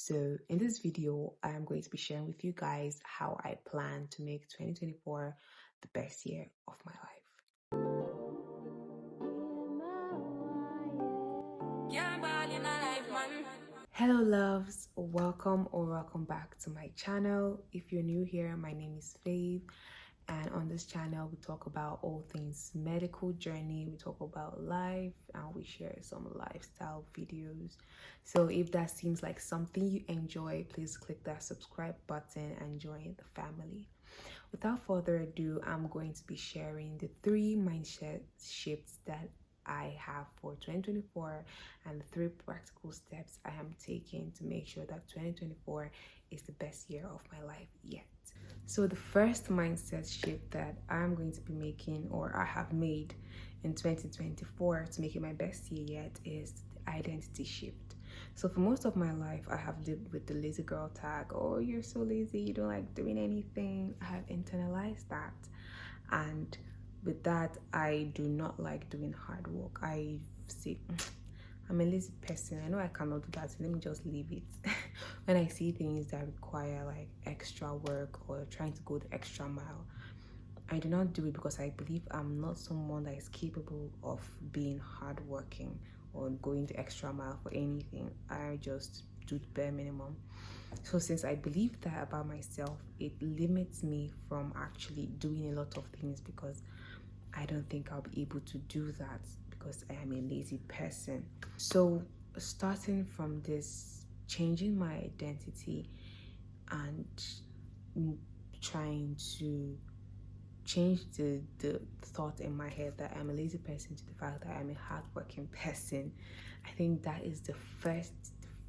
So in this video, I am going to be sharing with you guys how I plan to make 2024 the best year of my life. Hello loves, welcome back to my channel. If you're new here, my name is Faith, and on this channel we talk about all things medical journey, we talk about life, and we share some lifestyle videos. So if that seems like something you enjoy, please click that subscribe button and join the family. Without further ado, I'm going to be sharing the 3 mindset shifts that I have for 2024 and the 3 practical steps I am taking to make sure that 2024 is the best year of my life yet. So the first mindset shift that I'm going to be making, or I have made in 2024 to make it my best year yet, is the identity shift. So for most of my life, I have lived with the lazy girl tag. Oh, you're so lazy, you don't like doing anything. I have internalized that, and with that, I do not like doing hard work. I say I'm a lazy person. I know I cannot do that, so let me just leave it. When I see things that require like extra work or trying to go the extra mile, I do not do it because I believe I'm not someone that is capable of being hardworking or going the extra mile for anything. I just do the bare minimum. So since I believe that about myself, it limits me from actually doing a lot of things because I don't think I'll be able to do that because I am a lazy person. So starting from this, changing my identity and trying to change the thought in my head that I'm a lazy person to the fact that I'm a hardworking person, I think that is the first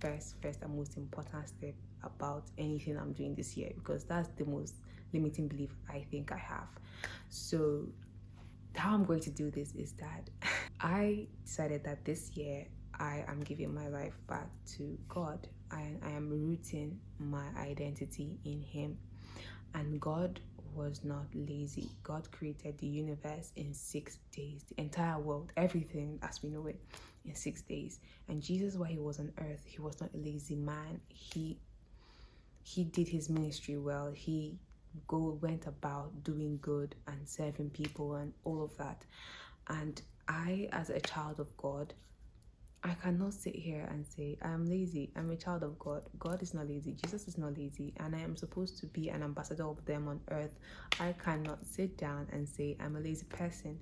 and most important step about anything I'm doing this year, because that's the most limiting belief I think I have. So how I'm going to do this is that I decided that this year I am giving my life back to God. I am rooting my identity in Him. And God was not lazy. God created the universe in 6 days, the entire world, everything as we know it, in 6 days. And Jesus, while He was on earth, He was not a lazy man. He did His ministry well. He went about doing good and serving people and all of that. And I, as a child of God, I cannot sit here and say I'm lazy. I'm a child of God. God is not lazy. Jesus is not lazy, and I am supposed to be an ambassador of them on earth. I cannot sit down and say I'm a lazy person.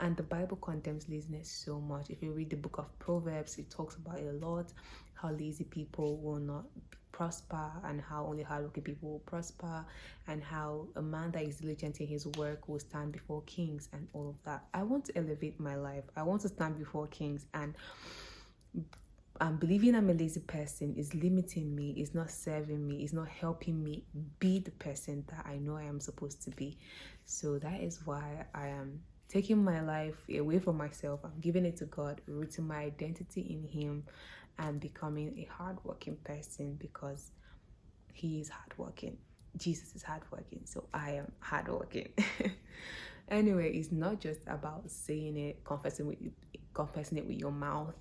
And the Bible condemns laziness so much. If you read the book of Proverbs, it talks about it a lot, how lazy people will not prosper and how only hardworking people will prosper, and how a man that is diligent in his work will stand before kings and all of that. I want to elevate my life. I want to stand before kings, and believing I'm a lazy person is limiting me, is not serving me, is not helping me be the person that I know I am supposed to be. So that is why I am taking my life away from myself. I'm giving it to God, rooting my identity in Him, and becoming a hardworking person because He is hardworking. Jesus is hardworking, so I am hardworking. Anyway, it's not just about saying it, confessing it with your mouth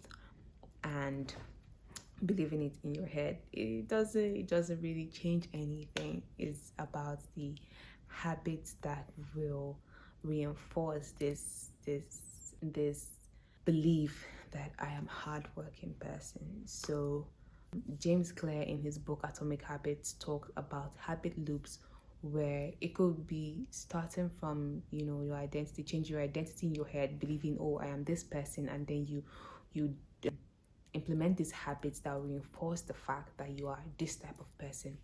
and believing it in your head. It doesn't really change anything. It's about the habits that will reinforce this belief that I am a hardworking person. So James Clear, in his book Atomic Habits, talks about habit loops, where it could be starting from your identity, change your identity in your head, believing, oh, I am this person, and then you implement these habits that will reinforce the fact that you are this type of person.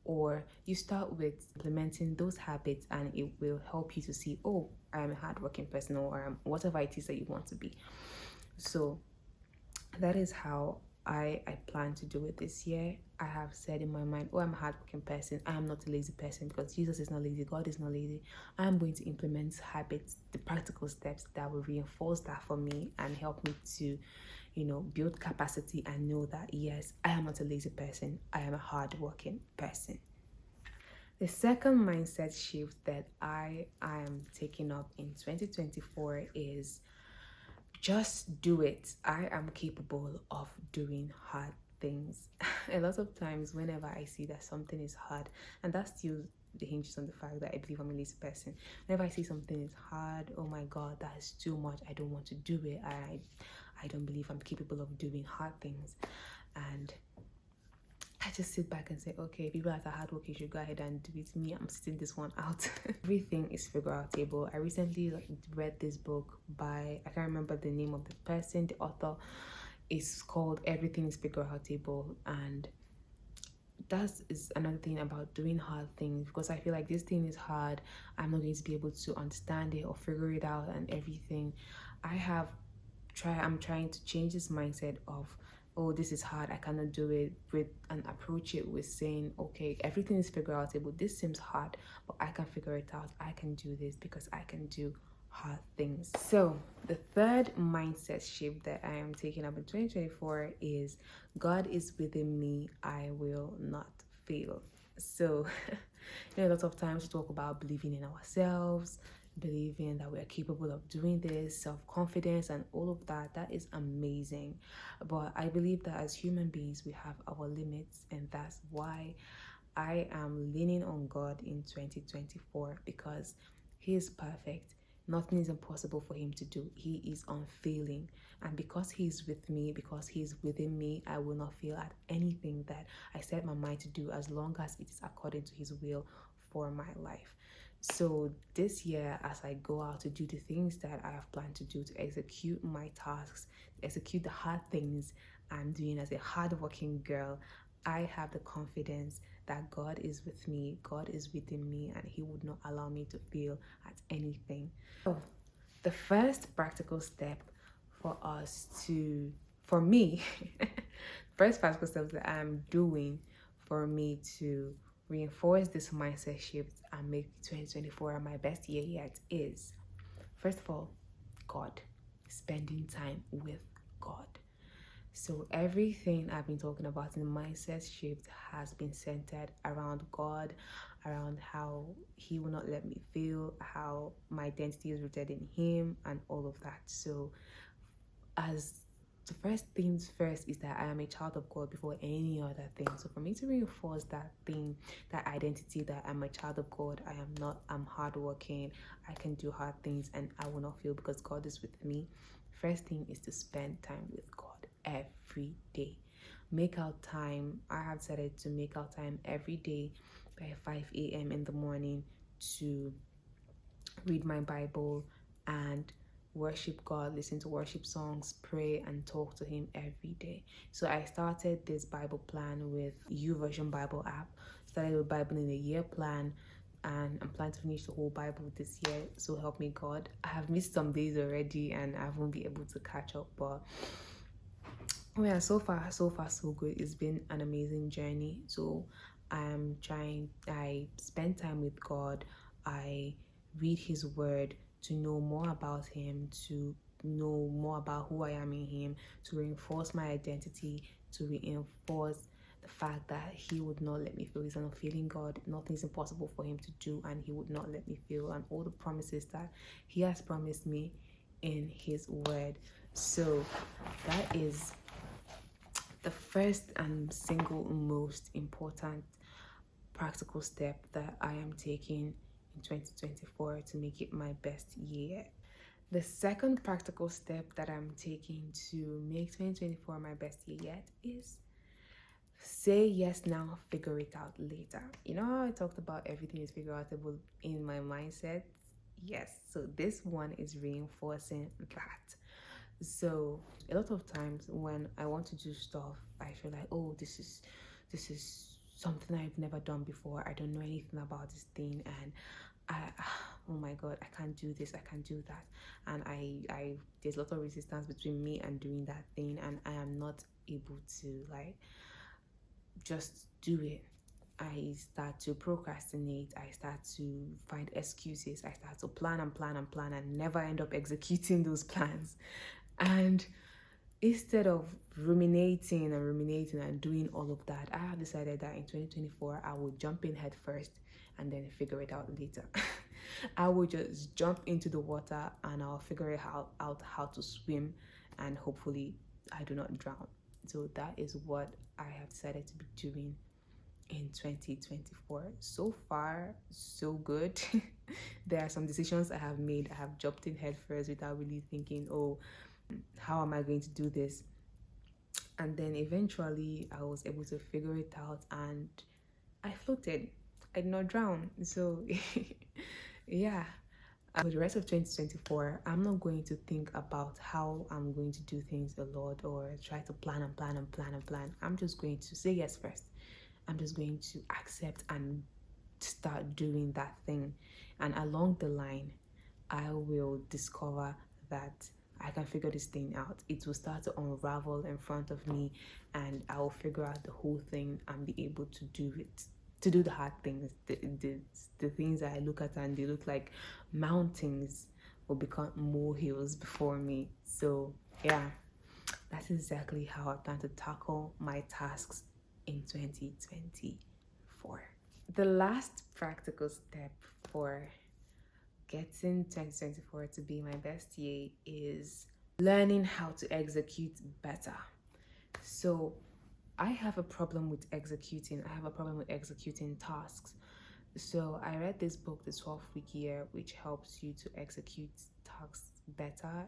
Or you start with implementing those habits and it will help you to see, oh, I am a hardworking person, or whatever it is that you want to be. So that is how I plan to do it this year. I have said in my mind, oh, I'm a hardworking person. I am not a lazy person because Jesus is not lazy. God is not lazy. I am going to implement habits, the practical steps that will reinforce that for me and help me to, build capacity and know that, yes, I am not a lazy person. I am a hardworking person. The second mindset shift that I am taking up in 2024 is just do it. I am capable of doing hard things. A lot of times, whenever I see that something is hard, and that still the hinges on the fact that I believe I'm a lazy person. Whenever I see something is hard, oh my god, that is too much. I don't want to do it. I don't believe I'm capable of doing hard things. And I just sit back and say, okay, people that are hardworking should go ahead and do it. Me, I'm sitting this one out. Everything is figure outable. I recently read this book by, I can't remember the name of the person, the author. It's called Everything is Figure Outable. And that is another thing about doing hard things, because I feel like this thing is hard. I'm not going to be able to understand it or figure it out and everything. I'm trying to change this mindset of, oh, this is hard, I cannot do it, with and approach it with saying, okay, everything is figure outable. This seems hard, but I can figure it out. I can do this because I can do hard things. So the third mindset shift that I am taking up in 2024 is, God is within me, I will not fail. So a lot of times we talk about believing in ourselves, believing that we are capable of doing this, self-confidence and all of that. That is amazing. But I believe that as human beings, we have our limits, and that's why I am leaning on God in 2024, because He is perfect. Nothing is impossible for Him to do. He is unfailing. And because He is with me, because He is within me, I will not fail at anything that I set my mind to do, as long as it is according to His will for my life. So this year, as I go out to do the things that I have planned to do, to execute my tasks, to execute the hard things I'm doing as a hardworking girl, I have the confidence that God is with me, God is within me, and He would not allow me to fail at anything. So, the first practical step for me, first practical step that I'm doing for me to reinforce this mindset shift and make 2024 my best year yet is, first of all, God, spending time with God. So everything I've been talking about in the mindset shift has been centered around God, around how He will not let me fail, how my identity is rooted in Him, and all of that. So as the first things first is that I am a child of God before any other thing. So for me to reinforce that thing, that identity that I'm a child of God, I'm hardworking, I can do hard things, and I will not fail because God is with me. First thing is to spend time with God every day. Make out time. I have decided to make out time every day by 5 a.m. in the morning to read my Bible and worship God, listen to worship songs, pray, and talk to Him every day. So I started this Bible plan with YouVersion Bible app. Started with Bible in a year plan, and I'm planning to finish the whole Bible this year. So help me God. I have missed some days already, and I won't be able to catch up. But yeah, so far so good. It's been an amazing journey. So I spend time with God. I read His word to know more about Him, to know more about who I am in Him, to reinforce my identity, to reinforce the fact that He would not let me fail. He's an unfailing God. Nothing is impossible for Him to do, and He would not let me fail. And all the promises that He has promised me in His word. So that is the first and single most important practical step that I am taking in 2024 to make it my best year. The second practical step that I'm taking to make 2024 my best year yet is say yes now, figure it out later. You know how I talked about everything is figure outable in my mindset? Yes, so this one is reinforcing that. So a lot of times when I want to do stuff, I feel like, oh, this is something I've never done before. I don't know anything about this thing, and oh my god, I can't do this, I can't do that, and I there's a lot of resistance between me and doing that thing, and I am not able to like just do it. I start to procrastinate, I start to find excuses, I start to plan and plan and plan and never end up executing those plans. And instead of ruminating and doing all of that, I have decided that in 2024 I will jump in head first and then figure it out later. I will just jump into the water and I'll figure it out how to swim, and hopefully I do not drown. So that is what I have decided to be doing in 2024. So far, so good. There are some decisions I have made. I have jumped in head first without really thinking, oh, how am I going to do this? And then eventually I was able to figure it out and I floated. I did not drown. So yeah. For the rest of 2024, I'm not going to think about how I'm going to do things a lot or try to plan and plan and plan and plan. I'm just going to say yes first. I'm just going to accept and start doing that thing. And along the line, I will discover that I can figure this thing out. It will start to unravel in front of me, and I will figure out the whole thing and be able to do it. To do the hard things, the things that I look at and they look like mountains will become molehills before me. So yeah, that's exactly how I plan to tackle my tasks in 2024. The last practical step for getting 2024 to be my best year is learning how to execute better. So I have a problem with executing. I have a problem with executing tasks. So I read this book, The 12-Week Year, which helps you to execute tasks better.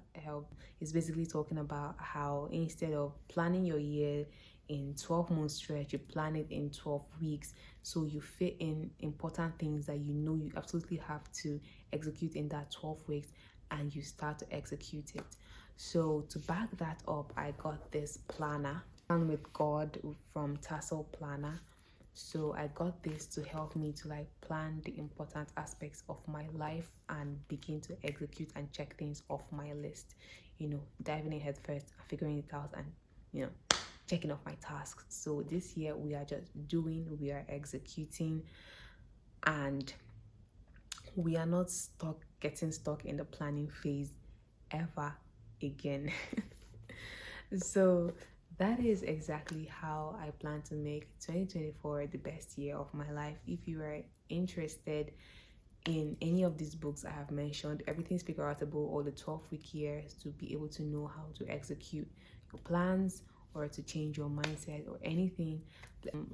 It's basically talking about how instead of planning your year in 12 months stretch, you plan it in 12 weeks. So you fit in important things that you know you absolutely have to execute in that 12 weeks and you start to execute it. So to back that up, I got this planner, Plan with God from Tassel Planner. So I got this to help me to like plan the important aspects of my life and begin to execute and check things off my list. Diving in head first, figuring it out, and checking off my tasks. So this year we are executing, and we are not getting stuck in the planning phase ever again. So that is exactly how I plan to make 2024 the best year of my life. If you are interested in any of these books I have mentioned, Everything's Figure Outable or the 12-Week Years, to be able to know how to execute your plans or to change your mindset or anything,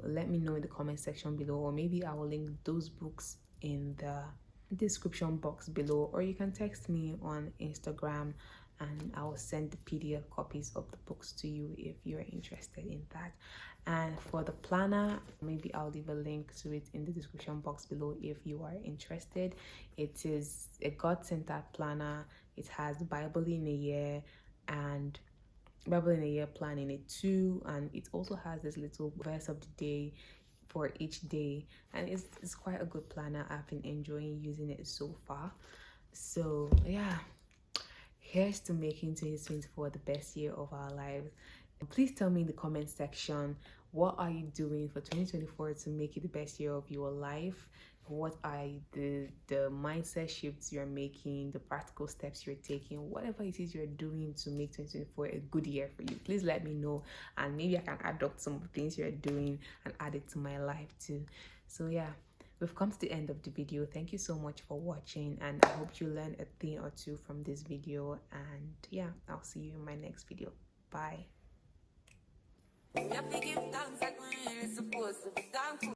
let me know in the comment section below, or maybe I will link those books in the description box below, or you can text me on Instagram and I will send the PDF copies of the books to you if you're interested in that. And for the planner, maybe I'll leave a link to it in the description box below if you are interested. It is a God-centered planner. It has Bible in a year and Bible in a year plan in it too, and it also has this little verse of the day for each day, and it's quite a good planner. I've been enjoying using it so far. So yeah, here's to making 2024 the best year of our lives. Please tell me in the comment section, what are you doing for 2024 to make it the best year of your life? What are the mindset shifts you're making, the practical steps you're taking, whatever it is you're doing to make 2024 a good year for you? Please let me know, and maybe I can adopt some of the things you're doing and add it to my life too. So yeah, we've come to the end of the video. Thank you so much for watching, and I hope you learned a thing or two from this video. And yeah, I'll see you in my next video. Bye.